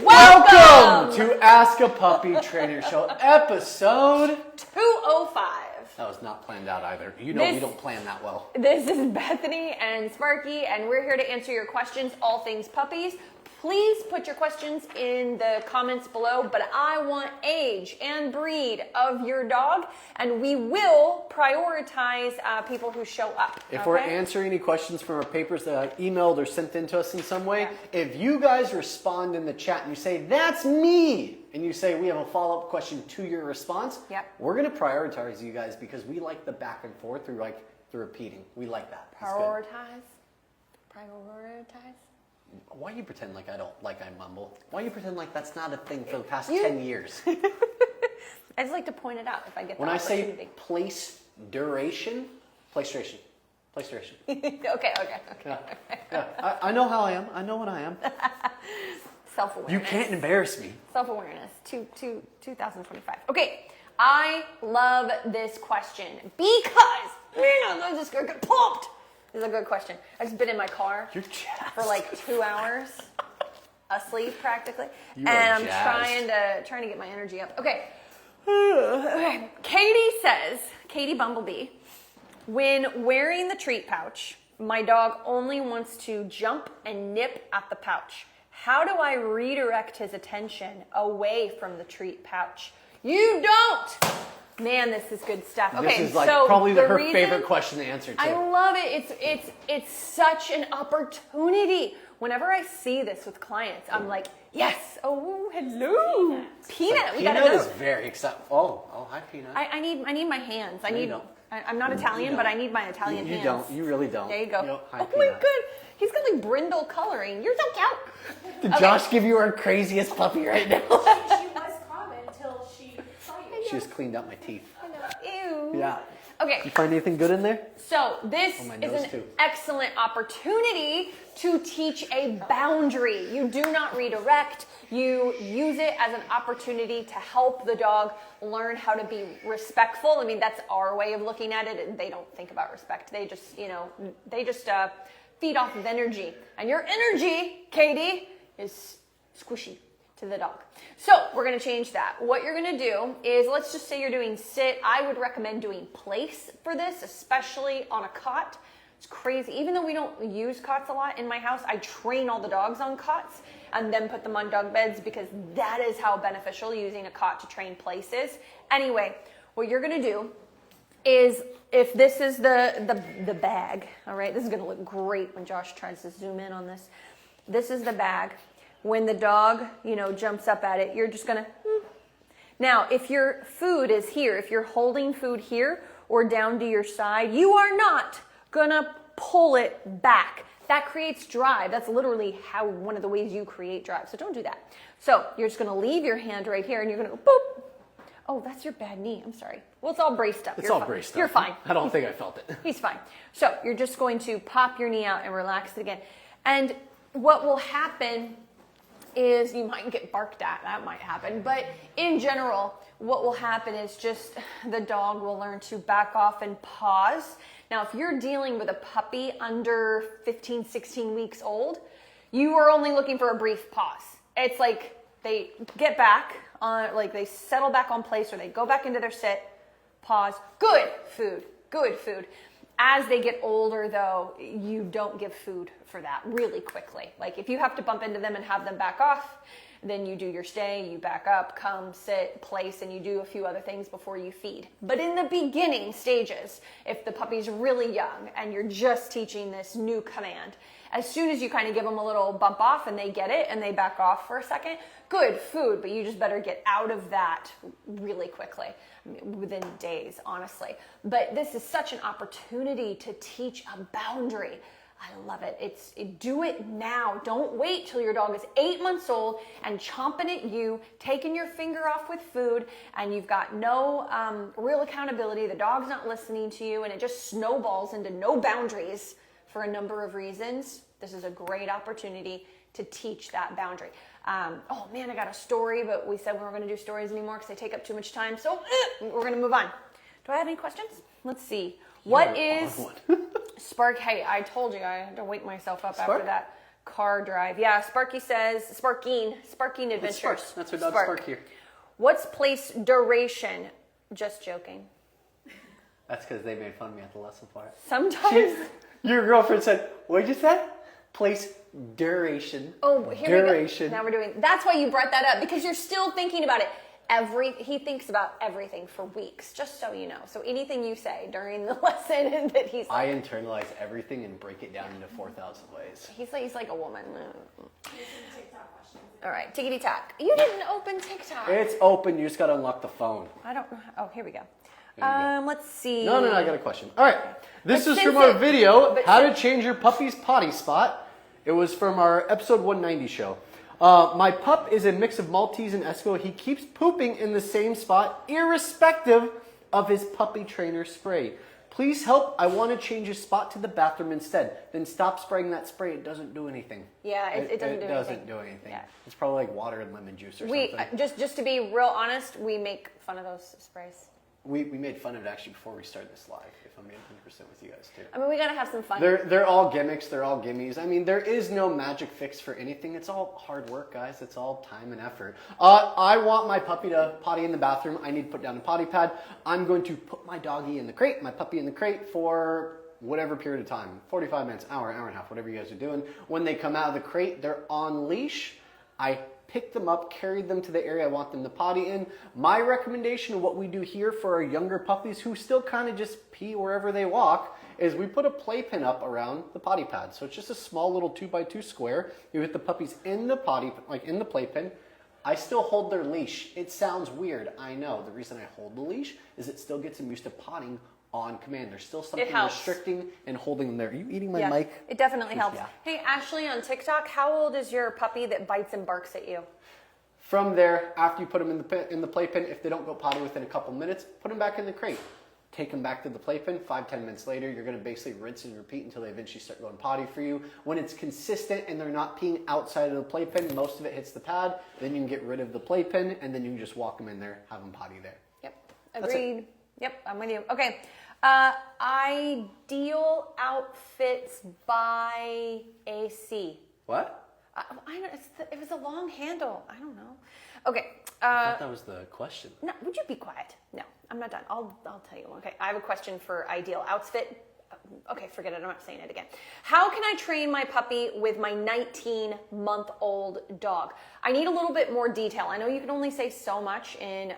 Welcome to Ask a Puppy Trainer Show, episode 205. That was not planned out either. You know we don't plan that well. This is Bethany and Sparky, and we're here to answer your questions, all things puppies. Please put your questions in the comments below, but I want age and breed of your dog, and we will prioritize people who show up. If we're answering any questions from our papers that are emailed or sent in to us in some way, if you guys respond in the chat and you say, that's me, and you say we have a follow-up question to your response, we're going to prioritize you guys because we like the back and forth through repeating. We like that. Prioritize. Why you pretend like I mumble? Why you pretend like that's not a thing for the past 10 years? I just like to point it out if I get the opportunity. When I say place duration. Okay. Yeah. I know how I am. I know what I am. Self-awareness. You can't embarrass me. Self-awareness. 2025. Okay. I love this question because I'm just gonna get pumped. This is a good question. I've just been in my car for like 2 hours, asleep practically, and I'm trying to get my energy up. Okay. Katie Bumblebee, when wearing the treat pouch, my dog only wants to jump and nip at the pouch. How do I redirect his attention away from the treat pouch? You don't! Man, this is good stuff. Okay, this is probably her favorite question to answer too. I love it. It's such an opportunity. Whenever I see this with clients, I'm like, yes. Oh, hello, Peanut. Peanut is very excited. Oh, hi, Peanut. I need my hands. I'm not Italian, but I need my Italian hands. You don't. You really don't. There you go. Hi, oh my god, he's got like brindle coloring. You're so cute. Did Josh give you our craziest puppy right now? She was calm until she saw you. She just cleaned out my teeth. Ew. Yeah. Okay. You find anything good in there? So this is an excellent opportunity to teach a boundary. You do not redirect. You use it as an opportunity to help the dog learn how to be respectful. I mean, that's our way of looking at it. And they don't think about respect. They just, feed off of energy. And your energy, Katie, is squishy to the dog. So we're going to change that. What you're going to do is, let's just say you're doing sit. I would recommend doing place for this, especially on a cot. It's crazy. Even though we don't use cots a lot in my house, I train all the dogs on cots and then put them on dog beds because that is how beneficial using a cot to train place is. Anyway, what you're going to do is, if this is the bag, all right, this is going to look great when Josh tries to zoom in on this. This is the bag. When the dog, jumps up at it, you're just going to... Now, if your food is here, if you're holding food here or down to your side, you are not going to pull it back. That creates drive. That's literally one of the ways you create drive. So don't do that. So you're just going to leave your hand right here and you're going to go boop. Oh, that's your bad knee. I'm sorry. Well, it's all braced up. It's all braced up. You're fine. I don't think I felt it. He's fine. So you're just going to pop your knee out and relax it again. And what will happen is you might get barked at. That might happen. But in general, what will happen is just the dog will learn to back off and pause. Now, if you're dealing with a puppy under 15, 16 weeks old, you are only looking for a brief pause. It's like they get back, they settle back on place, or they go back into their sit, pause, good food. As they get older, though, you don't give food for that really quickly. Like, if you have to bump into them and have them back off, then you do your stay, you back up, come, sit, place, and you do a few other things before you feed. But in the beginning stages, if the puppy's really young and you're just teaching this new command, as soon as you kind of give them a little bump off and they get it and they back off for a second, good food, but you just better get out of that really quickly, within days, honestly. But this is such an opportunity to teach a boundary. I love it. Do it now. Don't wait till your dog is 8 months old and chomping at you, taking your finger off with food, and you've got no real accountability. The dog's not listening to you, and it just snowballs into no boundaries for a number of reasons. This is a great opportunity to teach that boundary. Oh man, I got a story, but we said we weren't going to do stories anymore because they take up too much time. So we're going to move on. Do I have any questions? Let's see. What is Spark? Hey, I told you I had to wake myself up after that car drive. Yeah, Sparky says, Sparkeen Adventures. Spark. That's her dog Spark here. What's place duration? Just joking. That's because they made fun of me at the lesson part. Sometimes. Your girlfriend said, what'd you say? Place duration. Oh, here duration. we go. Now we're doing, that's why you brought that up, because you're still thinking about it. He thinks about everything for weeks, just so you know. So anything you say during the lesson that he's like, I internalize everything and break it down into 4,000 ways. He's like a woman. TikTok questions. All right, tickety tock. You didn't open TikTok. It's open. You just got to unlock the phone. I don't know. Oh, here we go. There you go. Let's see. No, I got a question. All right. This is since from our it- video, but How to since- Change Your Puppy's Potty Spot. It was from our episode 190 show. My pup is a mix of Maltese and Eskimo. He keeps pooping in the same spot, irrespective of his puppy trainer spray. Please help. I want to change his spot to the bathroom instead. Then stop spraying that spray. It doesn't do anything. Yeah, it doesn't do anything. It doesn't do anything. Yeah. It's probably like water and lemon juice or something. Just to be real honest, we make fun of those sprays. We made fun of it actually before we started this live, if I'm being 100% with you guys too. I mean, we gotta have some fun. They're all gimmicks, they're all gimmies. I mean, there is no magic fix for anything. It's all hard work, guys. It's all time and effort. I want my puppy to potty in the bathroom. I need to put down a potty pad. I'm going to put my doggy in the crate, my puppy in the crate for whatever period of time, 45 minutes, hour and a half, whatever you guys are doing. When they come out of the crate, they're on leash. I pick them up, carry them to the area I want them to potty in. My recommendation, what we do here for our younger puppies who still kind of just pee wherever they walk, is we put a playpen up around the potty pad. So it's just a small little 2x2 square. You put the puppies in the potty, like in the playpen. I still hold their leash. It sounds weird, I know. The reason I hold the leash is it still gets them used to potting on command. There's still something restricting and holding them there. Are you eating my mic? It definitely helps. Yeah. Hey, Ashley on TikTok, how old is your puppy that bites and barks at you? From there, after you put them in the playpen, if they don't go potty within a couple minutes, put them back in the crate. Take them back to the playpen. 5-10 minutes later, you're going to basically rinse and repeat until they eventually start going potty for you. When it's consistent and they're not peeing outside of the playpen, most of it hits the pad. Then you can get rid of the playpen, and then you can just walk them in there, have them potty there. Yep, agreed. Yep, I'm with you. Okay, ideal outfits by AC. What? It was a long handle. I don't know. Okay. I thought that was the question. No, would you be quiet? No, I'm not done. I'll tell you. Okay, I have a question for ideal outfit. Okay, forget it. I'm not saying it again. How can I train my puppy with my 19-month-old dog? I need a little bit more detail. I know you can only say so much in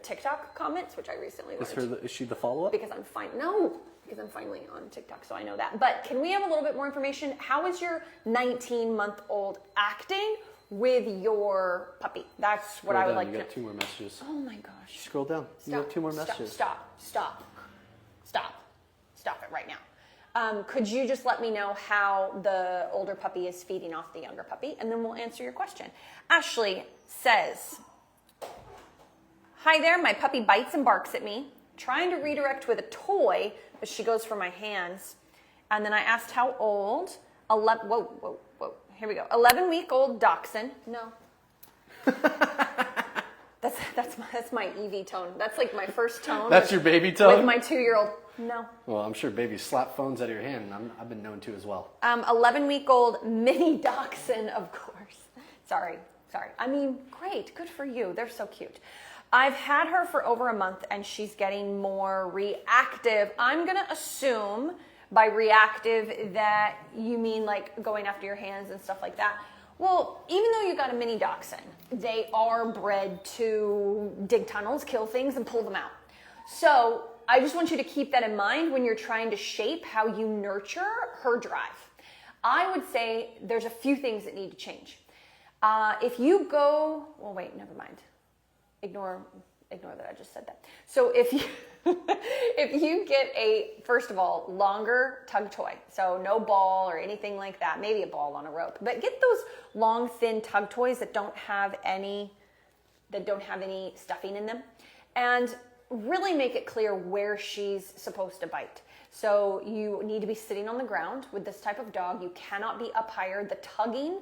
TikTok comments, which I recently learned. Is she the follow-up? Because I'm finally on TikTok, so I know that. But can we have a little bit more information? How is your 19-month-old acting with your puppy? That's what I would like to know. You got 2 more messages. Oh my gosh. Scroll down. You got 2 more messages. Stop it right now. Could you just let me know how the older puppy is feeding off the younger puppy, and then we'll answer your question. Ashley says, hi there, my puppy bites and barks at me. Trying to redirect with a toy, but she goes for my hands. And then I asked how old. 11, whoa. Here we go. 11-week-old dachshund. No. That's my EV tone. That's like my first tone. That's your baby tone? With my 2-year-old. No. Well, I'm sure babies slap phones out of your hand. I've been known to as well. 11-week-old Mini Dachshund, of course. Sorry. I mean, great. Good for you. They're so cute. I've had her for over a month and she's getting more reactive. I'm going to assume by reactive that you mean like going after your hands and stuff like that. Well, even though you got a Mini Dachshund, they are bred to dig tunnels, kill things, and pull them out. So I just want you to keep that in mind when you're trying to shape how you nurture her drive. I would say there's a few things that need to change. If you go, well, wait, never mind. Ignore that I just said that. So if you get a, first of all, longer tug toy, so no ball or anything like that, maybe a ball on a rope, but get those long, thin tug toys that don't have any stuffing in them, and really make it clear where she's supposed to bite. So you need to be sitting on the ground with this type of dog. You cannot be up higher. The tugging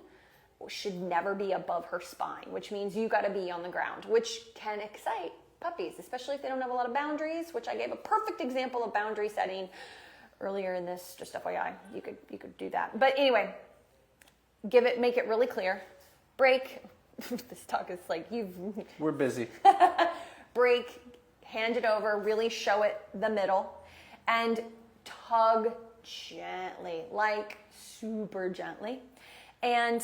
should never be above her spine, which means you got to be on the ground, which can excite puppies, especially if they don't have a lot of boundaries, which I gave a perfect example of boundary setting earlier in this, just FYI. You could do that. But anyway, make it really clear. Break. This talk is like We're busy. Break, hand it over, really show it the middle, and tug gently, like super gently. And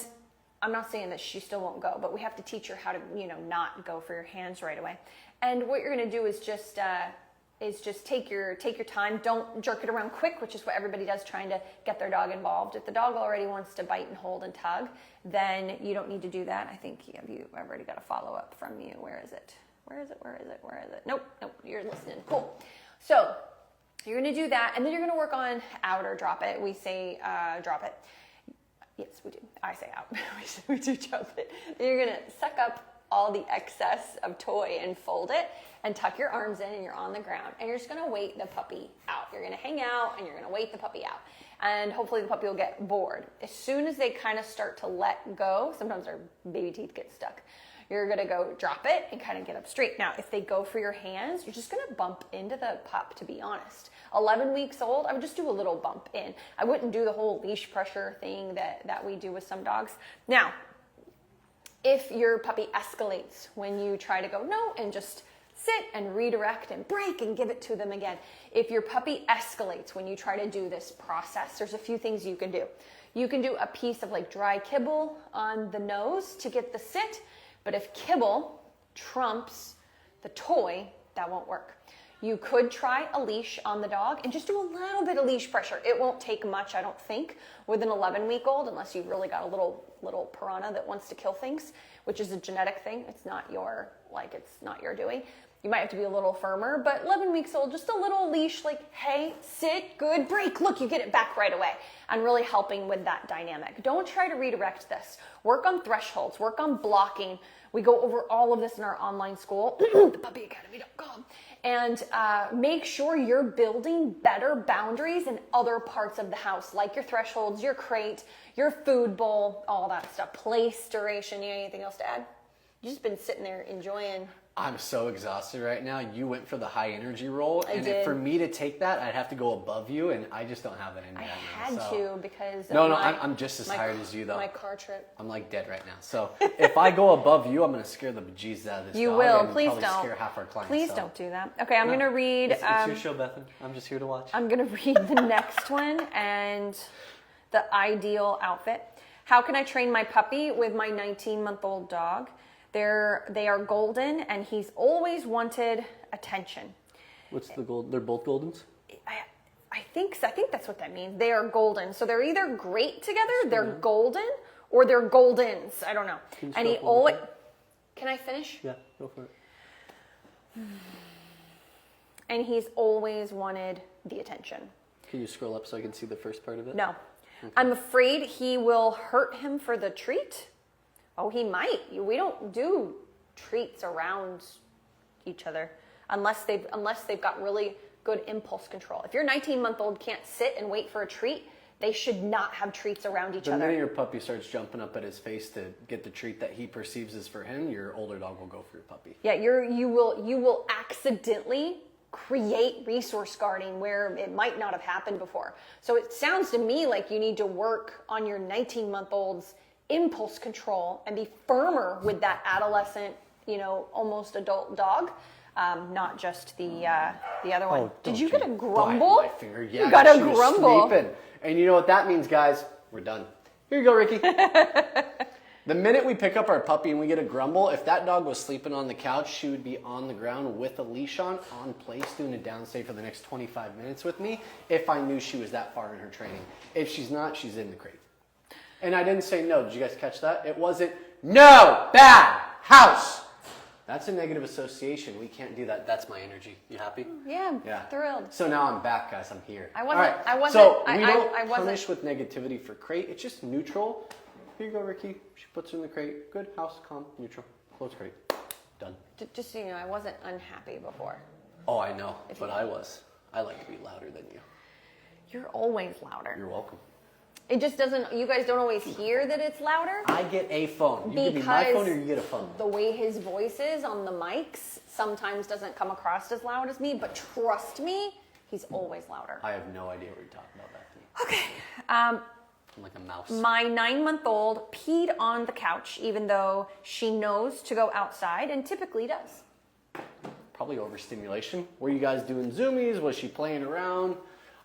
I'm not saying that she still won't go, but we have to teach her how to, not go for your hands right away. And what you're going to do is just take your time. Don't jerk it around quick, which is what everybody does trying to get their dog involved. If the dog already wants to bite and hold and tug, then you don't need to do that. I think I've already got a follow-up from you. Where is it? Nope, you're listening. Cool. So you're going to do that, and then you're going to work on out or drop it. We say drop it. Yes, we do. I say out. we do drop it. Then you're going to suck up all the excess of toy and fold it and tuck your arms in, and you're on the ground, and you're just going to wait the puppy out. You're going to hang out, and you're going to wait the puppy out, and hopefully the puppy will get bored. As soon as they kind of start to let go, sometimes their baby teeth get stuck, you're going to go drop it and kind of get up straight. Now, if they go for your hands, you're just going to bump into the pup, to be honest. 11 weeks old, I would just do a little bump in. I wouldn't do the whole leash pressure thing that we do with some dogs. Now, if your puppy escalates when you try to go no and just sit and redirect and break and give it to them again. If your puppy escalates when you try to do this process, there's a few things you can do. You can do a piece of like dry kibble on the nose to get the sit, but if kibble trumps the toy, that won't work. You could try a leash on the dog and just do a little bit of leash pressure. It won't take much, I don't think, with an 11-week-old, unless you've really got a little piranha that wants to kill things, which is a genetic thing. It's not your doing. You might have to be a little firmer, but 11 weeks old, just a little leash, like, hey, sit, good, break. Look, you get it back right away, and really helping with that dynamic. Don't try to redirect this. Work on thresholds, work on blocking. We go over all of this in our online school, thepuppyacademy.com. And make sure you're building better boundaries in other parts of the house, like your thresholds, your crate, your food bowl, all that stuff. Place duration. You have anything else to add? You've just been sitting there enjoying. I'm so exhausted right now. You went for the high energy role, I did. for me to take that, I'd have to go above you, and I just don't have that in me. I had to because I'm just as tired as you though. My car trip. I'm like dead right now. So if I go above you, I'm going to scare the bejesus out of this. You dog will. and Please probably don't. Scare half our clients. Please don't do that. Okay, I'm going to read. It's your show, Bethany. I'm just here to watch. I'm going to read the next one and the ideal outfit. How can I train my puppy with my 19-month-old dog? They are golden, and he's always wanted attention. What's the gold? They're both Goldens? I think that's what that means. They are golden. So they're either great together, they're golden, or they're Goldens. I don't know. And he always... Can I finish? Yeah, go for it. And he's always wanted the attention. Can you scroll up so I can see the first part of it? No. Okay. I'm afraid he will hurt him for the treat. Oh, he might. We don't do treats around each other unless they've got really good impulse control. If your 19-month-old can't sit and wait for a treat, they should not have treats around each other. The minute your puppy starts jumping up at his face to get the treat that he perceives as for him, your older dog will go for your puppy. Yeah, you will accidentally create resource guarding where it might not have happened before. So it sounds to me like you need to work on your 19-month-old's impulse control and be firmer with that adolescent, almost adult dog, not just the other one. Did you get a grumble? My finger. Yeah, you got a grumble. Sleeping. And you know what that means, guys? We're done. Here you go, Ricky. The minute we pick up our puppy and we get a grumble, if that dog was sleeping on the couch, she would be on the ground with a leash on place, doing a downstay for the next 25 minutes with me if I knew she was that far in her training. If she's not, she's in the crate. And I didn't say no. Did you guys catch that? It wasn't, no, bad, house. That's a negative association. We can't do that. That's my energy. You happy? Yeah. Thrilled. So now I'm back, guys. I'm here. I wasn't. So we don't punish with negativity for crate. It's just neutral. Here you go, Ricky. She puts her in the crate. Good, house, calm, neutral. Close crate. Done. Just so you know, I wasn't unhappy before. Oh, I know. But I was. I like to be louder than you. You're always louder. You're welcome. It just doesn't, you guys don't always hear that it's louder. I get a phone. You give me my phone or you get a phone. The way his voice is on the mics sometimes doesn't come across as loud as me, but trust me, he's always louder. I have no idea what you're talking about, Bethany. Okay. Like a mouse. My 9-month-old peed on the couch, even though she knows to go outside and typically does. Probably overstimulation. Were you guys doing zoomies? Was she playing around?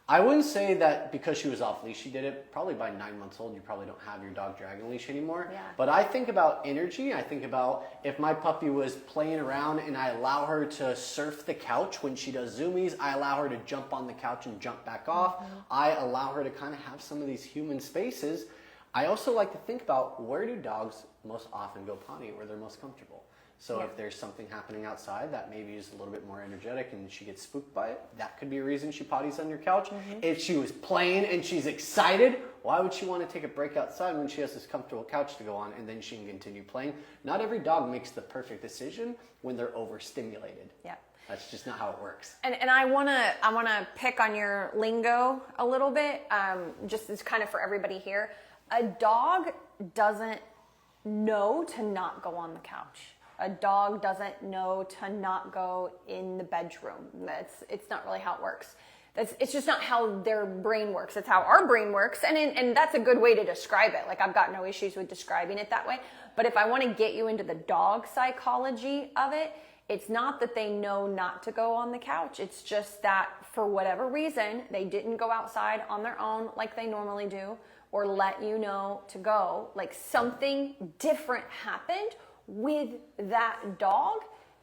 I wouldn't say that because she was off leash she did it. Probably by 9 months old, you probably don't have your dog dragging leash anymore. Yeah. But I think about energy. I think about if my puppy was playing around and I allow her to surf the couch when she does zoomies. I allow her to jump on the couch and jump back off. I allow her to kind of have some of these human spaces. I also like to think about where do dogs most often go potty, where they're most comfortable. So if there's something happening outside that maybe is a little bit more energetic and she gets spooked by it, that could be a reason she potties on your couch. If she was playing and she's excited, why would she want to take a break outside when she has this comfortable couch to go on and then she can continue playing? Not every dog makes the perfect decision when they're overstimulated. Yeah. That's just not how it works. And I wanna pick on your lingo a little bit, just as kind of for everybody here. A dog doesn't know to not go on the couch. A dog doesn't know to not go in the bedroom. It's not really how it works. It's just not how their brain works. It's how our brain works. And that's a good way to describe it. Like, I've got no issues with describing it that way. But if I want to get you into the dog psychology of it, it's not that they know not to go on the couch. It's just that for whatever reason, they didn't go outside on their own like they normally do, or let you know to go. Like, something different happened with that dog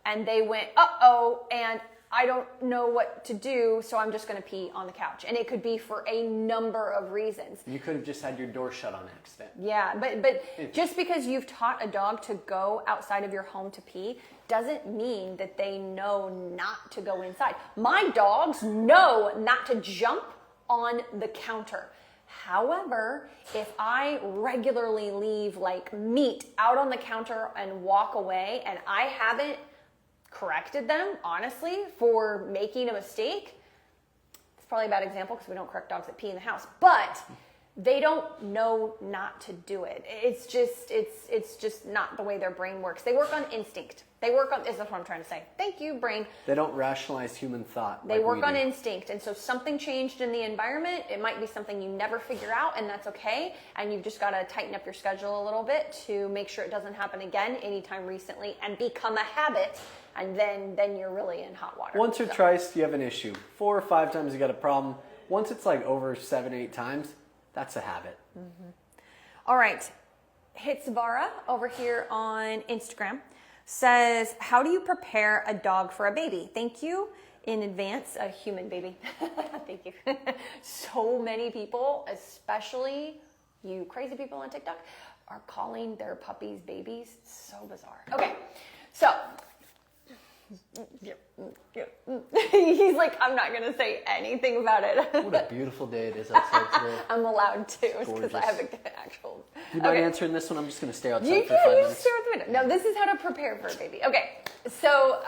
and they went, uh-oh, and I don't know what to do, so I'm just going to pee on the couch. And it could be for a number of reasons. You could have just had your door shut on accident. Yeah, but just because you've taught a dog to go outside of your home to pee doesn't mean that they know not to go inside. My dogs know not to jump on the counter. However, if I regularly leave like meat out on the counter and walk away and I haven't corrected them, honestly, for making a mistake, it's probably a bad example because we don't correct dogs that pee in the house, but they don't know not to do it. It's just not the way their brain works. They work on instinct. Is what I'm trying to say. Thank you, brain. They don't rationalize human thought. They work on instinct. And so something changed in the environment. It might be something you never figure out, and that's okay. And you've just got to tighten up your schedule a little bit to make sure it doesn't happen again anytime recently and become a habit. And then you're really in hot water. Once or twice, you have an issue. 4 or 5 times, you got a problem. Once it's like over 7, 8 times, that's a habit. Mm-hmm. All right. Hitsvara over here on Instagram says, how do you prepare a dog for a baby? Thank you in advance, a human baby. Thank you. So many people, especially you crazy people on TikTok, are calling their puppies babies. So bizarre. Okay, so he's like, I'm not gonna say anything about it. What a beautiful day it is outside today. I'm allowed to because I have an actual. Do you mind answering this one? I'm just gonna stay outside You for 5 minutes. stare out the window. No, this is how to prepare for a baby. Okay, so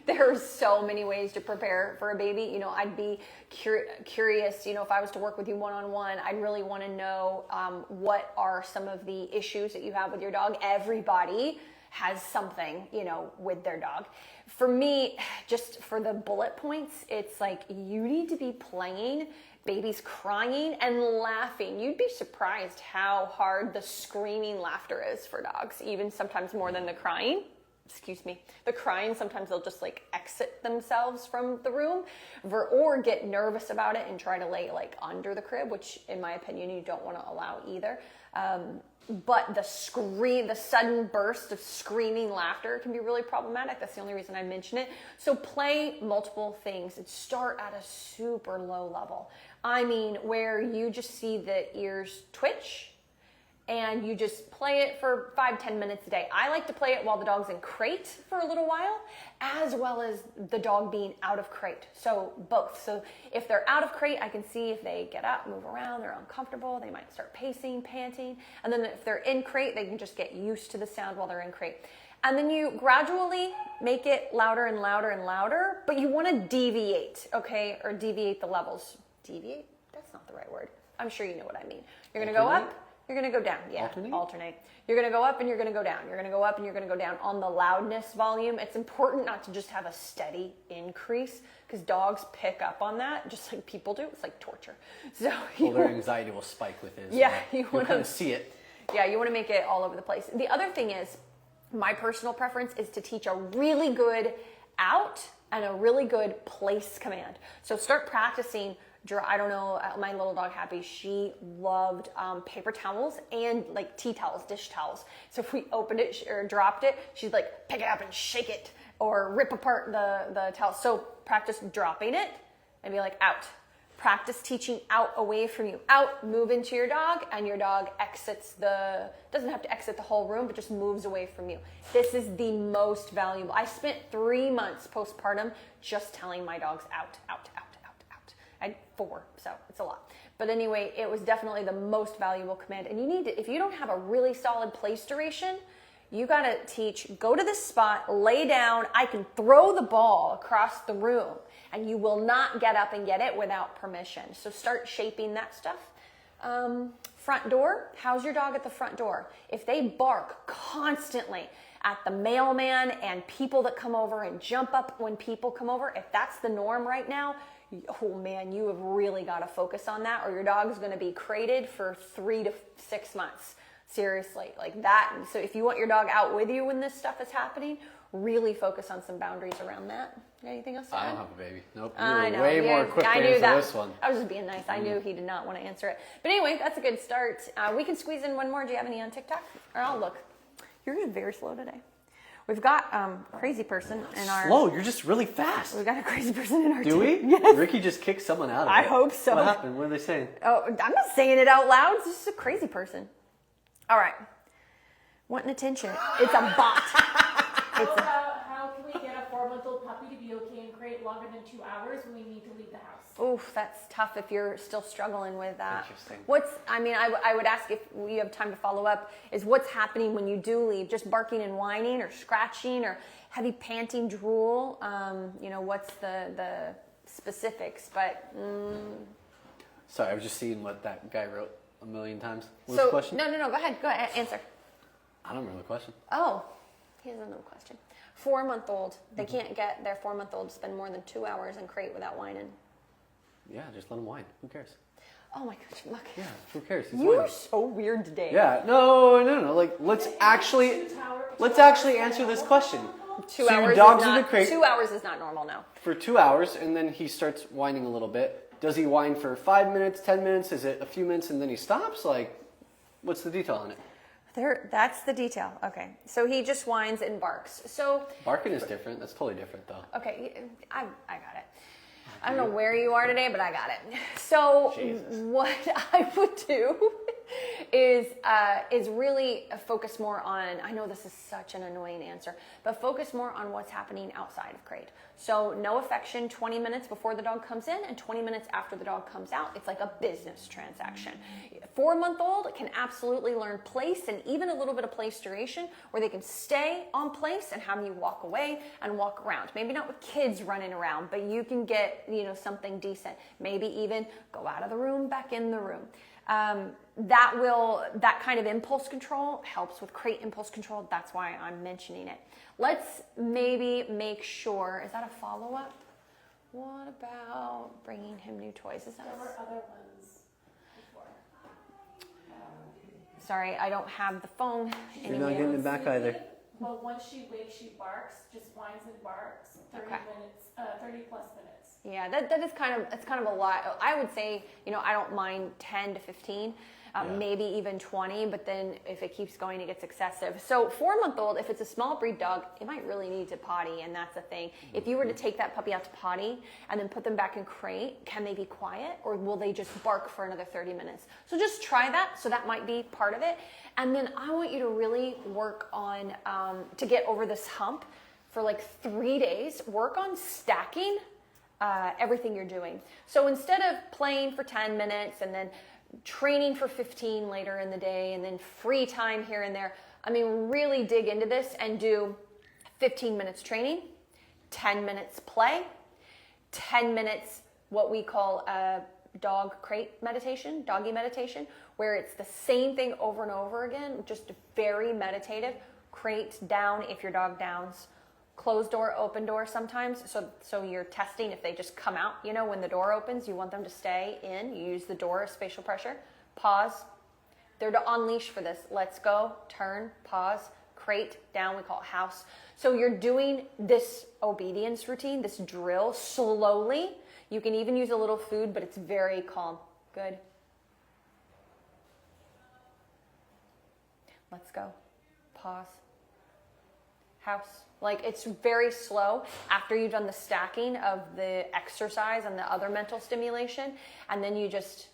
there are so many ways to prepare for a baby. You know, I'd be curious. You know, if I was to work with you one-on-one, I'd really want to know what are some of the issues that you have with your dog. Everybody has something, you know, with their dog. For me, just for the bullet points, it's like you need to be playing, babies crying and laughing. You'd be surprised how hard the screaming laughter is for dogs, even sometimes more than the crying. Excuse me. The crying, sometimes they'll just like exit themselves from the room or get nervous about it and try to lay like under the crib, which in my opinion, you don't want to allow either. But the sudden burst of screaming laughter can be really problematic. That's the only reason I mention it. So play multiple things and start at a super low level. I mean, where you just see the ears twitch and you just play it for 5-10 minutes a day. I like to play it while the dog's in crate for a little while, as well as the dog being out of crate. So both. So if they're out of crate, I can see if they get up, move around, they're uncomfortable, they might start pacing, panting. And then if they're in crate, they can just get used to the sound while they're in crate. And then you gradually make it louder and louder and louder, but you want to deviate, okay? Or deviate the levels. Deviate? That's not the right word. I'm sure you know what I mean. You're going to go up You're going to go down. Yeah, alternate. You're going to go up and you're going to go down. You're going to go up and you're going to go down. On the loudness volume, it's important not to just have a steady increase because dogs pick up on that just like people do. It's like torture. So their anxiety will spike with it. Yeah, you kind of see it. Yeah, you want to make it all over the place. The other thing is, my personal preference is to teach a really good out and a really good place command. So start practicing. I don't know, my little dog Happy, she loved paper towels and like tea towels, dish towels. So if we opened it or dropped it, she'd like pick it up and shake it or rip apart the towel. So practice dropping it and be like out. Practice teaching out away from you. Out, move into your dog, and your dog doesn't have to exit the whole room, but just moves away from you. This is the most valuable. I spent 3 months postpartum just telling my dogs out, out, out. I had 4, so it's a lot. But anyway, it was definitely the most valuable command. And you need to, if you don't have a really solid place duration, you got to teach, go to this spot, lay down, I can throw the ball across the room, and you will not get up and get it without permission. So start shaping that stuff. Front door, how's your dog at the front door? If they bark constantly at the mailman and people that come over and jump up when people come over, if that's the norm right now, oh man, you have really got to focus on that, or your dog's going to be crated for 3 to 6 months. Seriously, like that. So if you want your dog out with you when this stuff is happening, really focus on some boundaries around that. Anything else to add? I don't have a baby. Nope. I know. Way more equipped to answer this one. I was just being nice. I knew he did not want to answer it. But anyway, that's a good start. We can squeeze in one more. Do you have any on TikTok? Or I'll look. You're just very slow today. We've got crazy person in our... Slow, you're just really fast. We've got a crazy person in our team. Do we? Yes. Ricky just kicked someone out of it. I hope so. What happened? What are they saying? Oh, I'm not saying it out loud. It's just a crazy person. All right. Wanting attention. It's a bot. How can we get a 4-month-old puppy to be okay and crate longer than 2 hours when we need to leave the house? Oof, that's tough if you're still struggling with that. Interesting. I would ask if we have time to follow up, is what's happening when you do leave? Just barking and whining or scratching or heavy panting drool? What's the specifics? But Sorry, I was just seeing what that guy wrote a million times. What's the question? No, go ahead, answer. I don't remember the question. Oh, here's another question. 4-month-old, they can't get their 4-month-old to spend more than 2 hours in crate without whining. Yeah, just let him whine. Who cares? Oh my gosh, look. Yeah, who cares? You're so weird today. Yeah, no. Like, let's actually answer this question. 2 hours. Your dog's in the crate 2 hours is not normal now. for 2 hours, and then he starts whining a little bit. Does he whine for 5 minutes, 10 minutes? Is it a few minutes and then he stops? Like, what's the detail on it? That's the detail. Okay, so he just whines and barks. So barking is different. That's totally different, though. Okay, I got it. I don't know where you are today, but I got it. So what I would do is really focus more on, I know this is such an annoying answer, but focus more on what's happening outside of crate. So no affection 20 minutes before the dog comes in and 20 minutes after the dog comes out. It's like a business transaction. 4-month-old can absolutely learn place and even a little bit of place duration where they can stay on place and have you walk away and walk around. Maybe not with kids running around, but you can get, something decent. Maybe even go out of the room, back in the room. That kind of impulse control helps with crate impulse control. That's why I'm mentioning it. Let's maybe make sure, is that a follow-up? What about bringing him new toys? Is that there were other ones before. Sorry, I don't have the phone anymore. You're not getting it back either. But once she wakes, she barks, just whines and barks, 30 plus minutes. Yeah, that is kind of a lot. I would say, I don't mind 10 to 15, maybe even 20, but then if it keeps going, it gets excessive. So 4-month-old, if it's a small breed dog, it might really need to potty, and that's the thing. If you were to take that puppy out to potty and then put them back in crate, can they be quiet, or will they just bark for another 30 minutes? So just try that. So that might be part of it. And then I want you to really work on, to get over this hump for like 3 days, work on stacking everything you're doing. So instead of playing for 10 minutes and then training for 15 later in the day and then free time here and there, really dig into this and do 15 minutes training, 10 minutes play, 10 minutes what we call a dog crate meditation, doggy meditation, where it's the same thing over and over again, just very meditative. Crate down if your dog downs. Closed door, open door sometimes. So you're testing if they just come out. You know, when the door opens, you want them to stay in. You use the door as spatial pressure. Pause. They're on leash for this. Let's go, turn, pause, crate, down, we call it house. So you're doing this obedience routine, this drill slowly. You can even use a little food, but it's very calm. Good. Let's go. Pause. House. Like, it's very slow after you've done the stacking of the exercise and the other mental stimulation, and then you just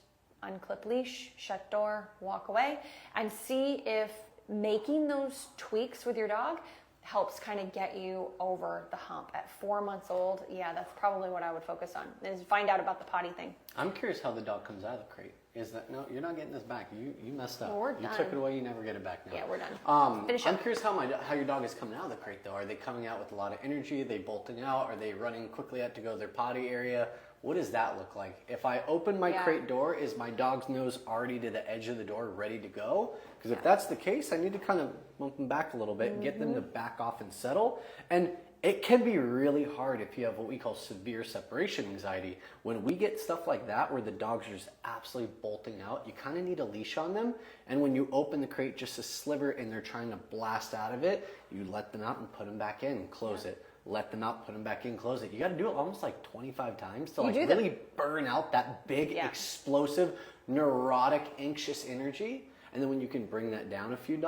unclip leash, shut door, walk away, and see if making those tweaks with your dog helps kind of get you over the hump. At 4 months old, yeah, that's probably what I would focus on, is find out about the potty thing. I'm curious how the dog comes out of the crate. Is that, no, you're not getting this back. You messed up. Well, we're you done. took it away, you never get it back now. Yeah, we're done. Finish up. I'm curious how your dog is coming out of the crate though. Are they coming out with a lot of energy? Are they bolting out? Are they running quickly out to go to their potty area? What does that look like? If I open my crate door, is my dog's nose already to the edge of the door ready to go? Because if that's the case, I need to kind of bump them back a little bit and get them to back off and settle. And it can be really hard if you have what we call severe separation anxiety. When we get stuff like that where the dogs are just absolutely bolting out, you kind of need a leash on them. And when you open the crate just a sliver and they're trying to blast out of it, you let them out and put them back in, close it. Let them out, put them back in, close it. You got to do it almost like 25 times to like really burn out that big, explosive, neurotic, anxious energy. And then when you can bring that down a few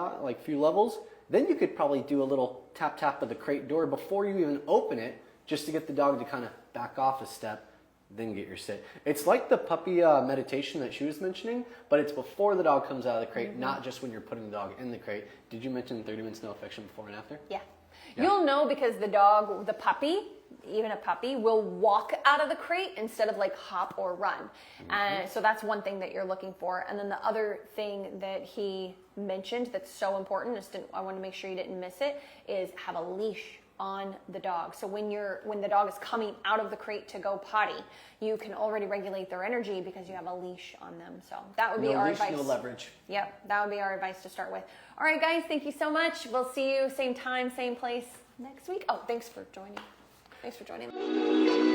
levels, then you could probably do a little tap of the crate door before you even open it, just to get the dog to kind of back off a step, then get your sit. It's like the puppy meditation that she was mentioning, but it's before the dog comes out of the crate, not just when you're putting the dog in the crate. Did you mention 30 minutes no affection before and after? Yeah. You'll know because the puppy, even a puppy, will walk out of the crate instead of like hop or run. So that's one thing that you're looking for. And then the other thing that he mentioned that's so important, I want to make sure you didn't miss it, is have a leash on the dog. So when the dog is coming out of the crate to go potty, you can already regulate their energy because you have a leash on them. So that would be our advice. No leverage. Yep, that would be our advice to start with. All right, guys, thank you so much. We'll see you same time, same place next week. Oh, thanks for joining. Thanks for joining.